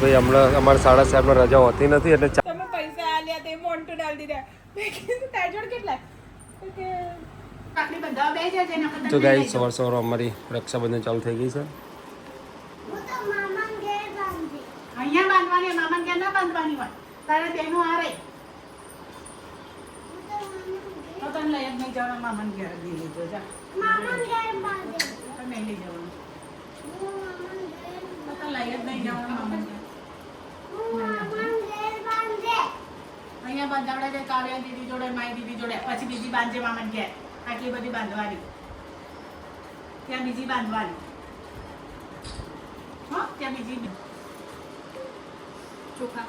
ભાઈ હમણાં અમારે 7:30 રજા હોતી નથી એટલે તમે પૈસા આલ્યા તે મોન્ટુ ડાલ દીધા મેં કીધું તાર જોડ કેટલા તો કે કાકડી બંધાવા બે જજે ને તો ગાઈસ સવાર અમારી રક્ષાબંધન ચાલુ થઈ ગઈ છે. અહીંયા બાંધવાની મામાને ઘેર ના બાંધવાની હોય તારે બેનો આરે તો તને લઈ જ નહીં જવાનું મામાને ઘેર લઈ લીધો જા મામાને ઘેર બાંધે તો નહીં લઈ જવાનું તો તને લઈ જ નહીં જવાનું મામાને ઘેર અહીંયા બાંધાવડે છે કાવ્યા દીદી જોડે માઈ દીદી જોડે પછી બીજી બાંધજે મામાને ઘેર આટલી બધી બાંધવાની ત્યાં બીજી બાંધવાની હા ત્યાં બીજી ચોખા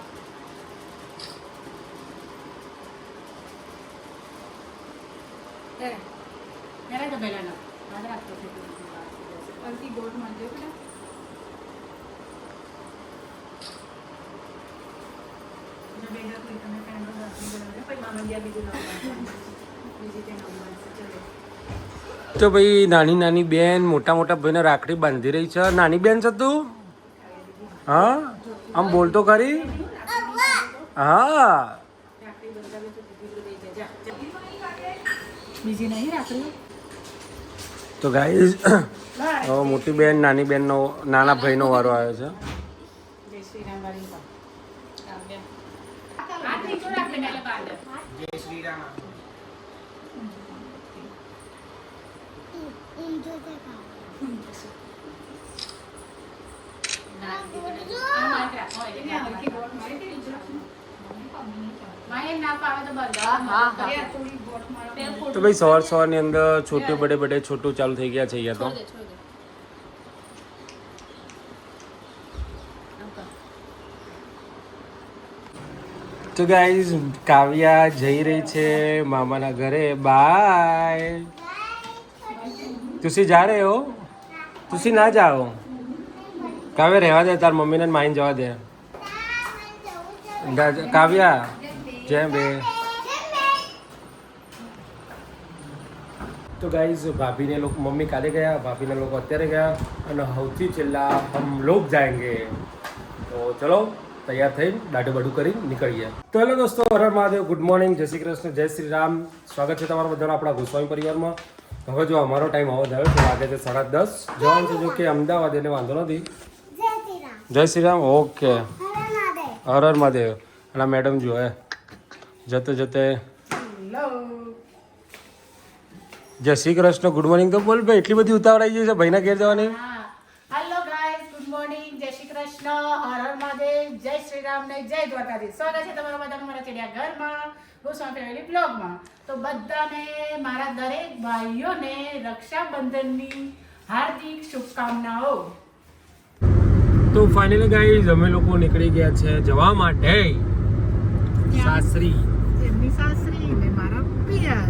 ત્યારે તો પહેલા ના યાદ રાખતો છે અલકી ગોળ માંડજો પેલા તો ભાઈ નાની નાની બેન મોટા મોટા ભાઈને રાખડી બાંધી રહી છે. નાની બેન છે તું? હા આમ બોલતો ખરી. હા બીજી નહીં રાખડી તો ગાઈસ હવે મોટી બેન નાની બેનનો નાના ભાઈનો વારો આવ્યો છે. જય શ્રી રામ વાળી આ ત્રીજો રાખીને એટલે બાંધ જય શ્રી રામ. તો ભાઈ સવારની અંદર છોટે બડે બડે છોટું ચાલુ થઈ ગયા છે અહીંયા તો ગાઈઝ કાવ્યા જઈ રહી છે મામાના ઘરે. બાય. તુસી જા રહે હો? તુસી ના જાઓ. કાવ્યા રહેવા દે, તાર મમ્મીને માઈને જવા દે. કાવ્યા જય બે. તો ગાઈઝ ભાભીને લોકો મમ્મી કાલે ગયા, ભાભીને લોકો અત્યારે ગયા અને સૌથી છેલ્લા હમ લોગ જાયંગે. તો ચલો તૈયાર થઈ દાઢું બાઢું કરી નીકળીએ. તો હેલો દોસ્તો, હર મહાદેવ, ગુડ મોર્નિંગ, જય શ્રી કૃષ્ણ, જય શ્રી રામ. સ્વાગત છે તમારા બધાનો આપણા ગોસ્વામી પરિવારમાં. હવે જો અમારો ટાઈમ આવો થયો છે, વાગે છે 10:30. જવાનું છે જો કે અમદાવાદ, એટલે વાંધો નથી. જય શ્રી રામ. ઓકે, હર હર મહાદેવ. અને મેડમ જો હે જતે જતે જય શ્રી કૃષ્ણ, ગુડ મોર્નિંગ તો બોલ ભાઈ. એટલી બધી ઉતાવળ આવી ગઈ છે ભાઈના ઘેર જવાની. હેલો ગાઈસ, ગુડ મોર્નિંગ, જય શ્રી કૃષ્ણ, હર હર મહાદેવ, જય શ્રી રામ ને જય દ્વારકાધીશ. સ્વાગત છે તમારા બધાનું મારા ચડિયા ઘરમાં, ગોસ્વામી ફેમિલી બ્લોગમાં. તો બધાને, મારા દરેક ભાઈઓને રક્ષાબંધનની હાર્દિક શુભકામનાઓ. તો ફાઇનલી ગાઈઝ અમે લોકો નીકળી ગયા છે જવા માટે સાસરી. એમની સાસરી ને મારા પિયર.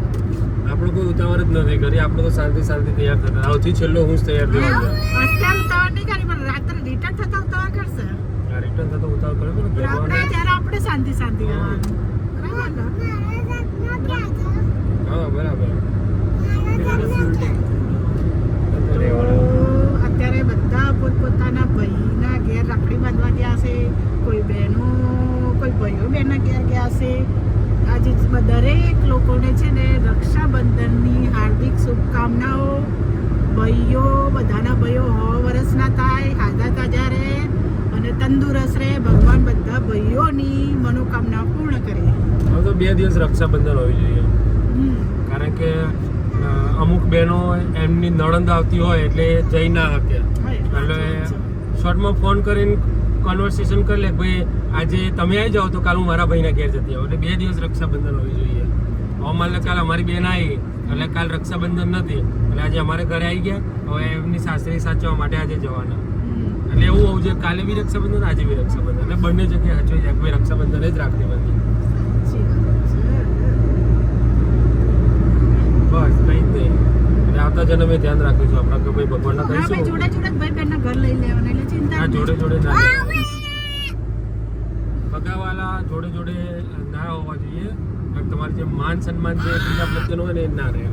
આપણો કોઈ ઉતાવળ જ નથી કરી, આપણે તો શાંતિ તૈયાર થતા. સૌથી છેલ્લો હું જ તૈયાર થયો છું. અત્યારે ઉતાવળ નહીં કરી, પણ રાત્રે રિટર્ન થતા ઉતાવળ કરશે. રિટર્ન થતો ઉતાવળ કરે પણ આપણે ત્યારે આપણે શાંતિ કરવાનું. હા બરાબર. અત્યારે બધા પોતપોતાના ભાઈના ઘેર રાખડી બાંધવા ગયા છે, કોઈ બહેનો, કોઈ ભાઈઓ બહેનના ઘેર ગયા છે. આજે દરેક લોકોને છે ને રક્ષાબંધનની હાર્દિક શુભકામનાઓ. ભાઈઓ, બધાના ભાઈઓ 100 વર્ષના થાય, હાજા તાજા રહે અને તંદુરસ્ત રહે. ભગવાન બધા ભાઈઓની મનોકામના પૂર્ણ કરે. હવે તો 2 દિવસ રક્ષાબંધન હોવી જોઈએ, કારણ કે અમુક બહેનો એમની નણંદ આવતી હોય એટલે જઈ ના શકે, એટલે શોર્ટમાં ફોન કરીને કન્વર્સેશન કરી લે, ભાઈ આજે તમે આવી જાઓ તો કાલ હું મારા ભાઈના ઘેર જતી આવું. એટલે 2 દિવસ રક્ષાબંધન હોવી જોઈએ. હવે માન લો કાલ અમારી બેન આવી એટલે કાલ રક્ષાબંધન નથી, એટલે આજે અમારે ઘરે આવી ગયા, હવે એમની સાસરી સાચવવા માટે આજે જવાના. એટલે એવું હોવું જોઈએ, કાલે બી રક્ષાબંધન, આજે બી રક્ષાબંધન, એટલે બંને જગ્યાએ સાચવી જાય. કોઈ રક્ષાબંધન જ રાખતી બધી. બસ કઈ જ નહીં. એટલે આવતા જન્મે ધ્યાન રાખીશું આપણે કે ભાઈ ભગવાનના કહીશું. જોડે જોડે ભાઈ બહેનના ઘર લઈ લેવાના, એટલે ચિંતા હા જોડે જોડે ના પગાવાલા જોડે જોડે ના હોવા જોઈએ. તમારી જે માન સન્માન છે બીજા પ્રત્યેનો હોય ને એ ના રહે.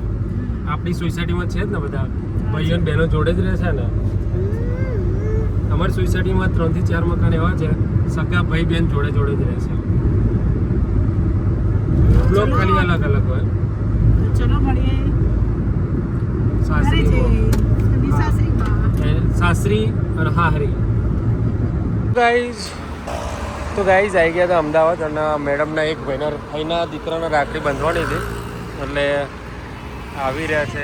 આપણી સોસાયટીમાં છે જ ને બધા ભાઈઓ અને બહેનો જોડે જ રહે છે ને. અમારી સોસાયટીમાં 3 થી 4 મકાન એવા છે, સગા ભાઈ બહેન જોડે જોડે જ રહેશે. બ્લોક ખાલી અલગ અલગ હોય. ચલો મળીએ. સાસરી સાસરી સાસરી અને હાહરી. ગાઈઝ આવી ગયા હતા અમદાવાદ અને મેડમના એક ભાઈના દીકરાના રાખડી બાંધવાની હતી એટલે આવી રહ્યા છે.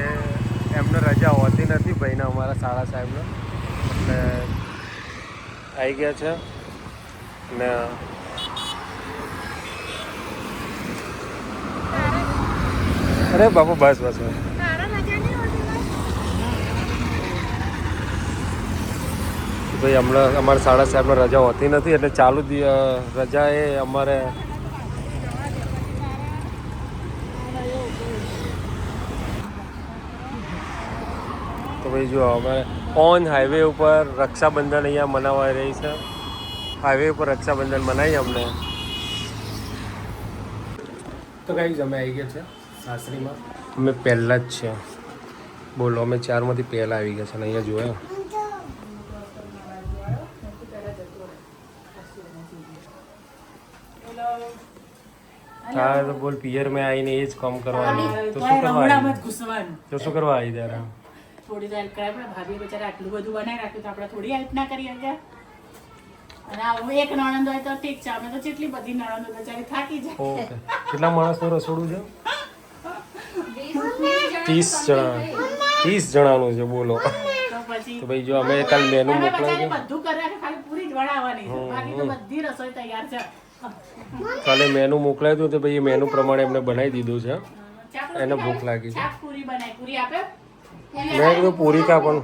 એમને રજા હોતી નથી ભાઈના, અમારા શાળા સાહેબને, એટલે આવી ગયા છે. ને અરે બાપુ બસ બસ બસ. ભાઈ હમણાં અમારા શાળા સાહેબને રજા હોતી નથી એટલે ચાલુ રજા એ અમારે તો ભાઈ જો અમારે ઓન હાઈવે ઉપર રક્ષાબંધન અહીંયા મનાવાઈ રહી છે. હાઈવે ઉપર રક્ષાબંધન મનાવી અમને. તો ગાઈઝ અમે આવી ગયા છે સાસરીમાં. અમે પહેલાં જ છે, બોલો અમે 4માંથી પહેલાં આવી ગયા છે. અને અહીંયા જોયા હા તો બોલ પિયર મેં આવીને એ જ કામ કરવાનું. તો શું કરવા આવી ત્યારે થોડી હેલ્પ કરાય. આપણે ભાભી બિચારા આટલું બધું બનાવી રાખ્યું તો આપણે થોડી હેલ્પ ના કરી શકીએ. અને આવું એક નણંદ હોય તો ઠીક છે, અમે તો જેટલી બધી નણંદો બિચારી થાકી જાય. ઓકે કેટલા માણસનું રસોડું છે? 30 જણા 30 જણાનું છે બોલો. તો પછી તો ભાઈ જો અમે કાલ મેનુ અમે મોકલાવી બધાને બધું કરે કે ખાલી પૂરી જ વડાવવાની છે. બાકી તો બધી રસોઈ તૈયાર છે. કાલે મેનુ મોકલાવ્યું હતું તો ભાઈ એ મેનુ પ્રમાણે એમને બનાવી દીધું છે. એને ભૂખ લાગી છે. શાક પૂરી બનાવી. પૂરી આપે? મેં કીધું પૂરી કા પણ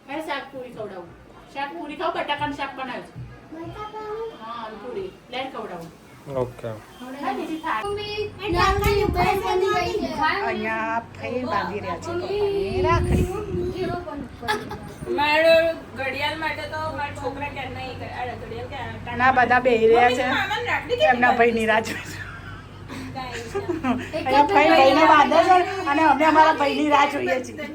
કઈ શાક પૂરી ખવડાવું? શાક પૂરી ખાવ? બટાકાનું શાક બનાવ્યું. હા પૂરી લેટ ખવડાવું. ઓકે અહીંયા ફઈ બાંધી રહ્યા છે પપ્પાની રાખડી. મારો ઘડિયાળ માટે તો મારા છોકરા ક્યારના એ ઘડિયાળ ના બધા બેહી રહ્યા છે મામાને રાખડી કેમ એમના ભાઈની રાહ જોઈ છે. અહીંયા ફઈ ભાઈને બાંધે છે અને અમે અમારા ભાઈની રાહ જોઈએ છીએ.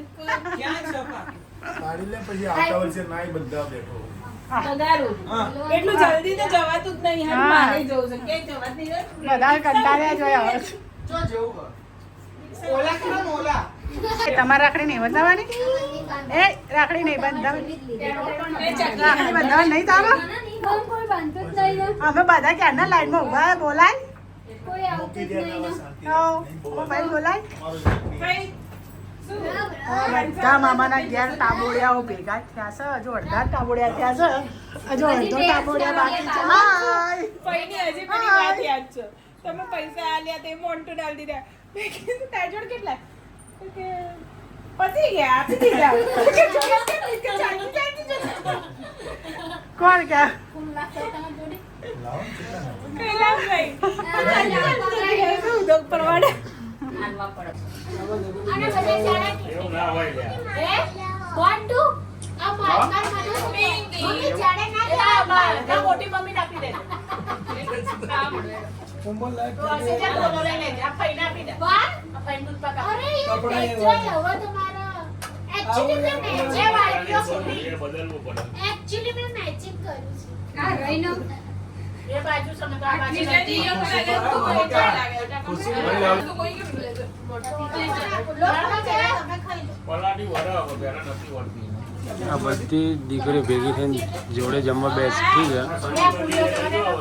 એટલું જલ્દી તો જવાતું જ નહીં. હા. મારે જવું છે ક્યાંય જવા જ નહીં. બધા કંટાળ્યા જોઈએ હવે. તમારે રાખડી નહીં બંધાવવાની? એ રાખડી નહીં બંધાવવાની. રાખડી બંધાવવાની નહીં તારો? અમે બધા ક્યારના લાઈનમાં ઉભા છે, બોલાય ભાઈ બોલાય. ભાઈ, શું? બધા મામાના ઘેર ટાબોડિયાઓ ભેગા થયા છે. હજુ અડધા ટાબોડિયા થયા છે, હજુ અડધો ટાબોડિયા બાકી છે. હાય ભાઈની હજી પેલી વાત યાદ છે. તમે પૈસા આલ્યા તે મોન્ટો ડાલ દીધા. મેં કીધું તાર જોડે કેટલા? તો કે પતી ગયા, આપી દીધા. કે ચોવીસ કે ચાલુ ચાલતી જશે. કોણ કે કૈલાસ ભાઈ. શું ઉદ્યોગ પરવાડે? મોટી મમ્મી આપી દે. એ બાજુ સમજ આ બાજુ બીજાજી એવું લાગે તો કોઈ લાગે. તો કોઈ કેમ લે છે? આ બધી દીકરીઓ ભેગી થઈને જોડે જમવા બેસી છે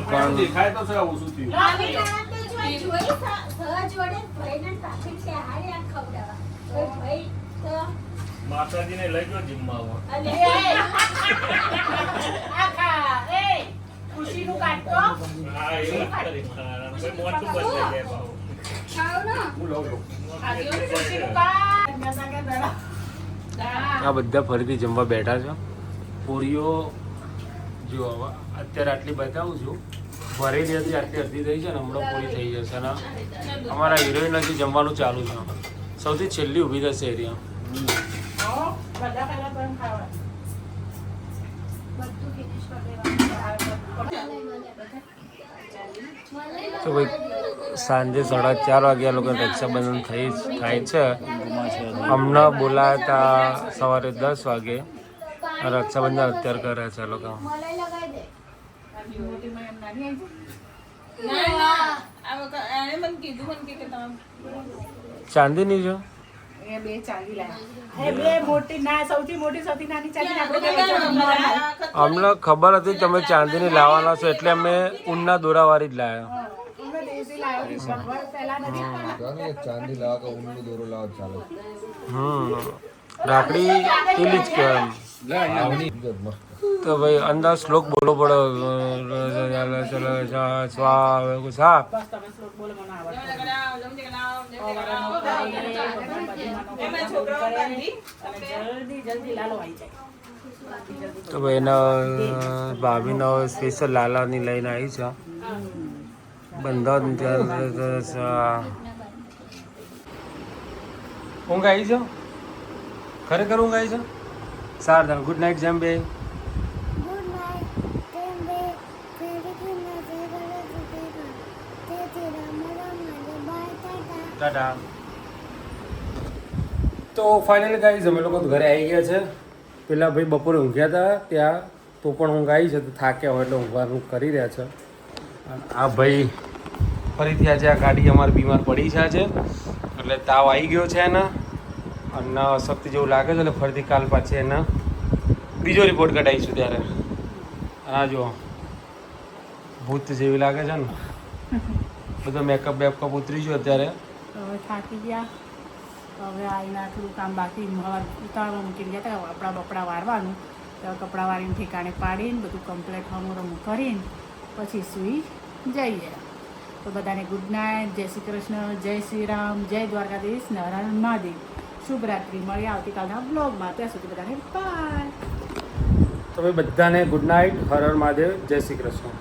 પણ માતાજીને લઈ ગયો જમવા. ખુશીનું કાઢતો હા એ વાત કરી. કોઈ મોટું બદલાઈ જાય ભાવ. ખુશીનું કાઢ. આ બધા ફરીથી જમવા બેઠા છે. પૂરીઓ જો હવે અત્યારે આટલી બતાવું છું, ભરેલી હતી આટલી અડધી થઈ છે ને હમણાં પૂરી થઈ જશે. અને અમારા હિરોઈન હજી જમવાનું ચાલુ છે. સૌથી છેલ્લી ઊભી થશે એરિયા. બધા પહેલા તો એમ ખાવા. તો ભાઈ સાંજે 4:30 વાગ્યા લોકો રક્ષાબંધન થાય છે. હમણાં બોલાયા હતા સવારે 10 વાગે. રક્ષાબંધન અત્યારે કરે છે લોકો. મોટીમાં એમ નાની આવી છે. ના આ વખત એણે મને કીધું મને કે તમે ચાંદીની જો એ બે ચાંદી લાયા. એ બે મોટી ના સૌથી મોટી સૌથી નાની ચાંદી આપણે કહેવાય છે. અમને ખબર હતી તમે ચાંદીની લાવવાના છો એટલે અમે ઊનના દોરાવાળી જ લાવ્યા. અમે દેશી લાવ્યો હતી ખબર પહેલા નથી પણ ચાંદી લાવો કે ઊનનો દોરો લાવો ચાલે રાખડી પેલી જ કહેવાય. તો ભાઈ અંદર શ્લોક બોલો પડો સ્વા બસ તમે શ્લોક બોલો મને આવડે. એમાં છોકરાઓ બાંધી જલ્દી જલ્દી લાલો આવી જાય. તો ભાઈ એના ભાભીનો સ્પેશિયલ લાલાની લઈને આવી છે બંધન ઊંઘ આવી છે ખરેખર ઊંઘ આવી છે સારું ગુડ નાઇટ જેમ બે ટાટા. તો ફાઇનલી ગાઈઝ અમે લોકો ઘરે આવી ગયા છે. પેલા ભાઈ બપોરે ઊંઘ્યા હતા ત્યાં તો પણ ઊંઘ આવી છે તો થાક્યા હોય એટલે ઊંઘવાનું કરી રહ્યા છે. અને આ ભાઈ ફરીથી આજે આ ગાડી અમારી બીમાર પડી છે આજે એટલે તાવ આવી ગયો છે એને અને અશક્તિ જેવું લાગે છે એટલે ફરીથી કાલ પાછી એને બીજો રિપોર્ટ કઢાવીશું ત્યારે. આ જો ભૂત જેવી લાગે છે ને બધો મેકઅપ બેકઅપ ઉતરી ગયો અત્યારે. હવે થાકી ગયા. હવે આવીને થોડું કામ બાકી ઉતાળવા મૂકીને ગયા હતા કપડાં બપડા વારવાનું. તો કપડાં વારીને ઠેકાણે પાડીને બધું કમ્પ્લેટ હમુરમું કરીને પછી સૂઈ જઈએ. તો બધાને ગુડ નાઇટ, જય શ્રી કૃષ્ણ, જય શ્રી રામ, જય દ્વારકાધીશ, નારાયણ મહાદેવ. શુભ રાત્રિ. મળીએ આવતીકાલના બ્લોગમાં. ત્યાં સુધી બધાને બાય. તો ભાઈ બધાને ગુડ નાઇટ, હર હર મહાદેવ, જય શ્રી કૃષ્ણ.